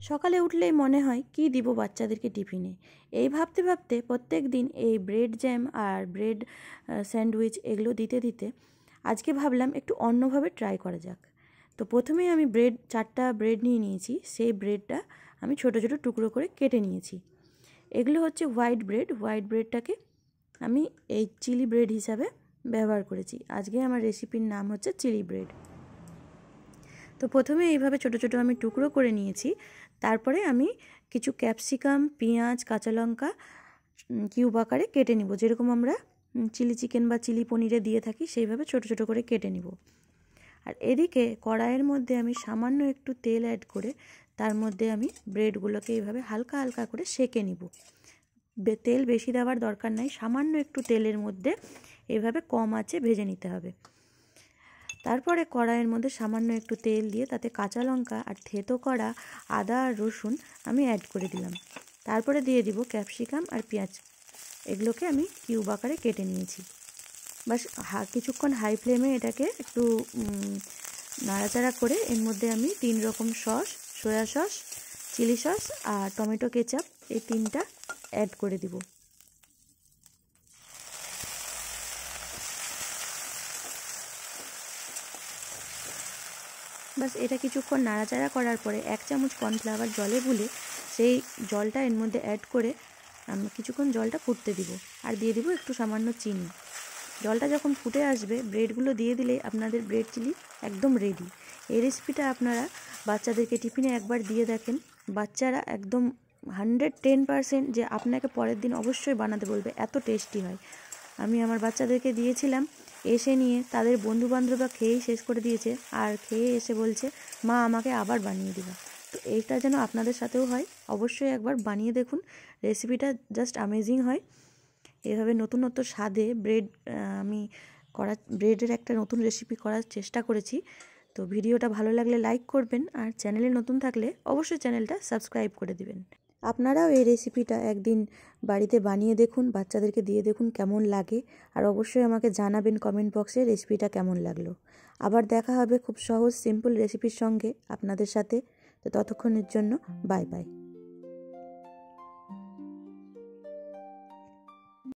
সকালে উঠলেই মনে হয় কি দিব বাচ্চাদেরকে টিফিনে। এই ভাবতে ভাবতে প্রত্যেক দিন এই ব্রেড জ্যাম আর ব্রেড স্যান্ডউইচ এগুলো দিতে দিতে আজকে ভাবলাম একটু অন্যভাবে ট্রাই করা যাক। তো প্রথমেই আমি 4টা ব্রেড নিয়ে নিয়েছি। সেই ব্রেডটা আমি ছোট ছোট টুকরো করে কেটে নিয়েছি। এগুলো হচ্ছে হোয়াইট ব্রেডটাকে আমি এই চিলি ব্রেড হিসাবে ব্যবহার করেছি। আজকে আমার রেসিপির নাম হচ্ছে চিলি ব্রেড। তো প্রথমে এইভাবে ছোট ছোট আমি টুকরো করে নিয়েছি। তারপরে আমি কিছু ক্যাপসিকাম, পেঁয়াজ, কাঁচা লঙ্কা কিউব আকারে কেটে নিব, যেরকম আমরা চিলি চিকেন বা চিলি পনিরে দিয়ে থাকি সেইভাবে ছোট ছোট করে কেটে নিব। আর এদিকে কড়াইয়ের মধ্যে আমি সামান্য একটু তেল অ্যাড করে তার মধ্যে আমি ব্রেডগুলোকে এইভাবে হালকা হালকা করে সেঁকে নিব। তেল বেশি দেওয়ার দরকার নাই, সামান্য একটু তেলের মধ্যে এইভাবে কম আঁচে ভেজে নিতে হবে। তারপরে কড়াইয়ের মধ্যে সামান্য একটু তেল দিয়ে তাতে কাঁচা লঙ্কা আর থেতো করা আদা আর রসুন আমি অ্যাড করে দিলাম। তারপরে দিয়ে দিব ক্যাপসিকাম আর পেঁয়াজ, এগুলোকে আমি কিউব আকারে কেটে নিয়েছি। বাস কিছুক্ষণ হাই ফ্লেমে এটাকে একটু নাড়াচাড়া করে এর মধ্যে আমি 3 রকম sauce, soy sauce, chilli sauce আর টমেটো কেচাপ এই 3টা অ্যাড করে দিব। বাস এটা কিছুক্ষণ নাড়াচাড়া করার পরে 1 চামচ কর্নফ্লাওয়ার জলে গুলে সেই জলটা এর মধ্যে অ্যাড করে আমি কিছুক্ষণ জলটা ফুটতে দিব। আর দিয়ে দিব একটু সামান্য চিনি। জলটা যখন ফুটে আসবে ব্রেডগুলো দিয়ে দিলেই আপনাদের ব্রেড চিলি একদম রেডি। এই রেসিপিটা আপনারা বাচ্চাদেরকে টিফিনে একবার দিয়ে দেখেন, বাচ্চারা একদম 110% যে আপনাকে পরের দিন অবশ্যই বানাতে বলবে, এত টেস্টি হয়। আমি আমার বাচ্চাদেরকে দিয়েছিলাম, এসে নিয়ে তাদের বন্ধুবান্ধবরা খেয়েই শেষ করে দিয়েছে, আর খেয়ে এসে বলছে মা আমাকে আবার বানিয়ে দিবা। তো এইটা যেন আপনাদের সাথেও হয়, অবশ্যই একবার বানিয়ে দেখুন। রেসিপিটা জাস্ট অ্যামেজিং হয়। এভাবে নতুন নতুন স্বাদে ব্রেডের একটা নতুন রেসিপি করার চেষ্টা করেছি। তো ভিডিওটা ভালো লাগলে লাইক করবেন, আর চ্যানেলে নতুন থাকলে অবশ্যই চ্যানেলটা সাবস্ক্রাইব করে দিবেন। আপনারাও এই রেসিপিটা একদিন বাড়িতে বানিয়ে দেখুন, বাচ্চাদেরকে দিয়ে দেখুন কেমন লাগে, আর অবশ্যই আমাকে জানাবেন কমেন্ট বক্সে রেসিপিটা কেমন লাগলো। আবার দেখা হবে খুব সহজ সিম্পল রেসিপির সঙ্গে আপনাদের সাথে। তো ততক্ষণের জন্য বাই বাই।